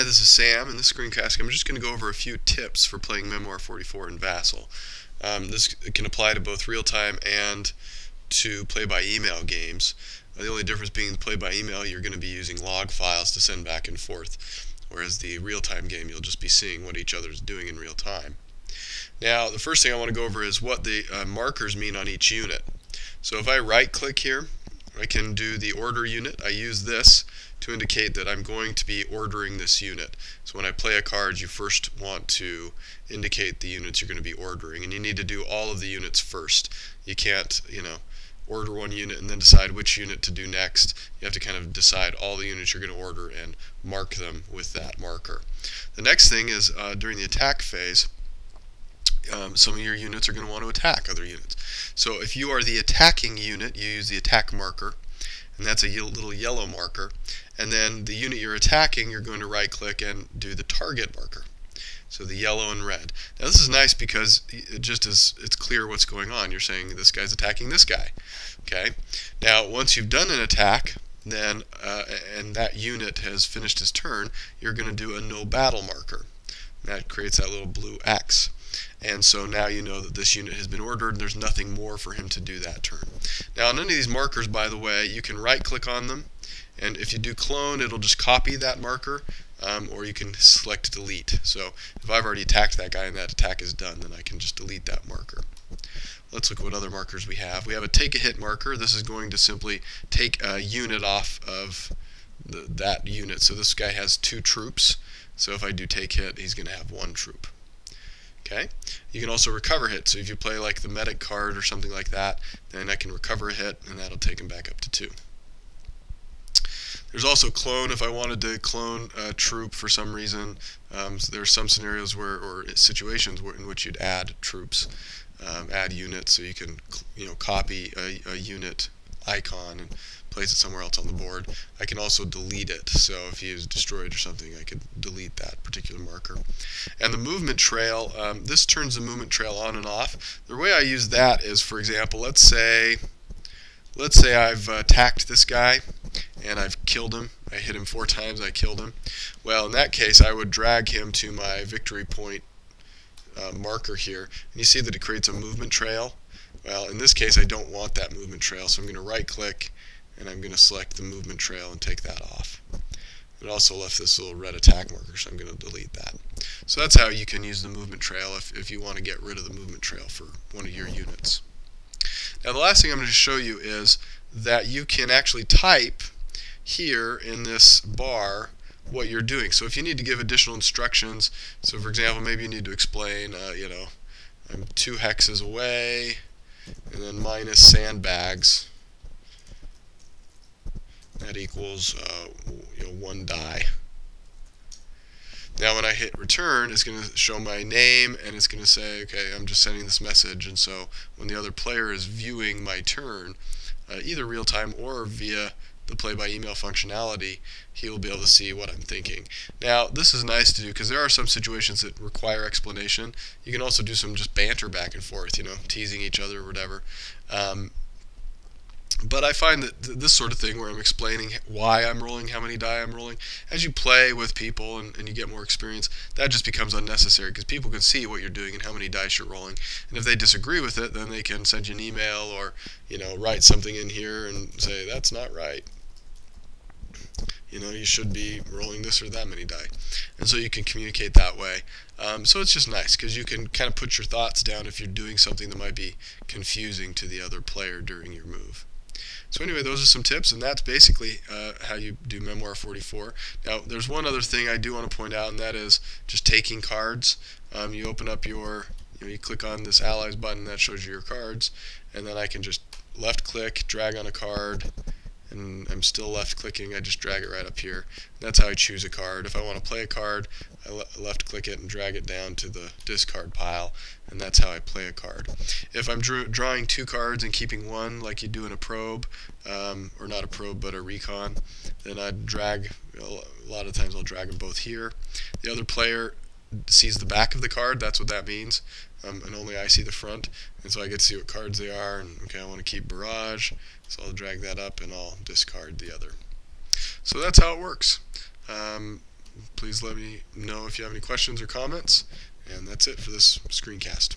Hi, this is Sam. In this screencast, I'm just going to go over a few tips for playing Memoir44 in Vassal. This can apply to both real-time and to play-by-email games. The only difference being play-by-email, you're going to be using log files to send back and forth, whereas the real-time game, you'll just be seeing what each other is doing in real time. Now, the first thing I want to go over is what the markers mean on each unit. So if I right-click here, I can do the order unit. I use this to indicate that I'm going to be ordering this unit. So when I play a card, you first want to indicate the units you're going to be ordering, and you need to do all of the units first. You can't, order one unit and then decide which unit to do next. You have to kind of decide all the units you're going to order and mark them with that marker. The next thing is during the attack phase, some of your units are going to want to attack other units. So if you are the attacking unit, you use the attack marker, and that's a little yellow marker. And then the unit you're attacking, you're going to right-click and do the target marker. So the yellow and red. Now this is nice because it's clear what's going on. You're saying this guy's attacking this guy. Okay. Now once you've done an attack, then and that unit has finished his turn, you're going to do a no battle marker. That creates that little blue X. And so now you know that this unit has been ordered, and there's nothing more for him to do that turn. Now on any of these markers, by the way, you can right-click on them, and if you do clone, it'll just copy that marker, or you can select delete. So if I've already attacked that guy and that attack is done, then I can just delete that marker. Let's look at what other markers we have. We have a take a hit marker. This is going to simply take a unit off of that unit. So this guy has 2 troops. So if I do take hit, he's going to have 1 troop. Okay. You can also recover hit. So if you play like the medic card or something like that, then I can recover a hit, and that'll take him back up to 2. There's also clone. If I wanted to clone a troop for some reason, there are some scenarios or situations in which you'd add troops, add units, so you can copy a unit icon and place it somewhere else on the board. I can also delete it, so if he is destroyed or something, I could delete that particular marker. And the movement trail, this turns the movement trail on and off. The way I use that is, for example, let's say I've attacked this guy and I've killed him. I hit him 4 times, I killed him. Well, in that case, I would drag him to my victory point marker here, and you see that it creates a movement trail. Well, in this case, I don't want that movement trail, so I'm going to right-click, and I'm going to select the movement trail and take that off. It also left this little red attack marker, so I'm going to delete that. So that's how you can use the movement trail if you want to get rid of the movement trail for one of your units. Now the last thing I'm going to show you is that you can actually type here in this bar what you're doing. So if you need to give additional instructions, so for example, maybe you need to explain, I'm 2 hexes away, and then minus sandbags. That equals 1 die. Now when I hit return, it's going to show my name, and it's going to say, okay, I'm just sending this message. And so when the other player is viewing my turn, either real time or via the play-by-email functionality, he will be able to see what I'm thinking. Now this is nice to do because there are some situations that require explanation. You can also do some just banter back and forth, teasing each other or whatever. But I find that this sort of thing where I'm explaining why I'm rolling, how many die I'm rolling, as you play with people and you get more experience, that just becomes unnecessary because people can see what you're doing and how many dice you're rolling. And if they disagree with it, then they can send you an email or write something in here and say, that's not right. You should be rolling this or that many die. And so you can communicate that way. So it's just nice because you can kind of put your thoughts down if you're doing something that might be confusing to the other player during your move. So anyway, those are some tips, and that's basically how you do Memoir44. Now, there's one other thing I do want to point out, and that is just taking cards. You open up you click on this Allies button, that shows you your cards, and then I can just left-click, drag on a card, and I'm still left-clicking, I just drag it right up here. That's how I choose a card. If I want to play a card, I left-click it and drag it down to the discard pile, and that's how I play a card. If I'm drawing 2 cards and keeping one, like you do in a probe, or not a probe, but a recon, then I'd drag, a lot of times I'll drag them both here. The other player sees the back of the card, that's what that means, and only I see the front, and so I get to see what cards they are, and okay, I want to keep barrage, so I'll drag that up and I'll discard the other. So that's how it works. Please let me know if you have any questions or comments. And that's it for this screencast.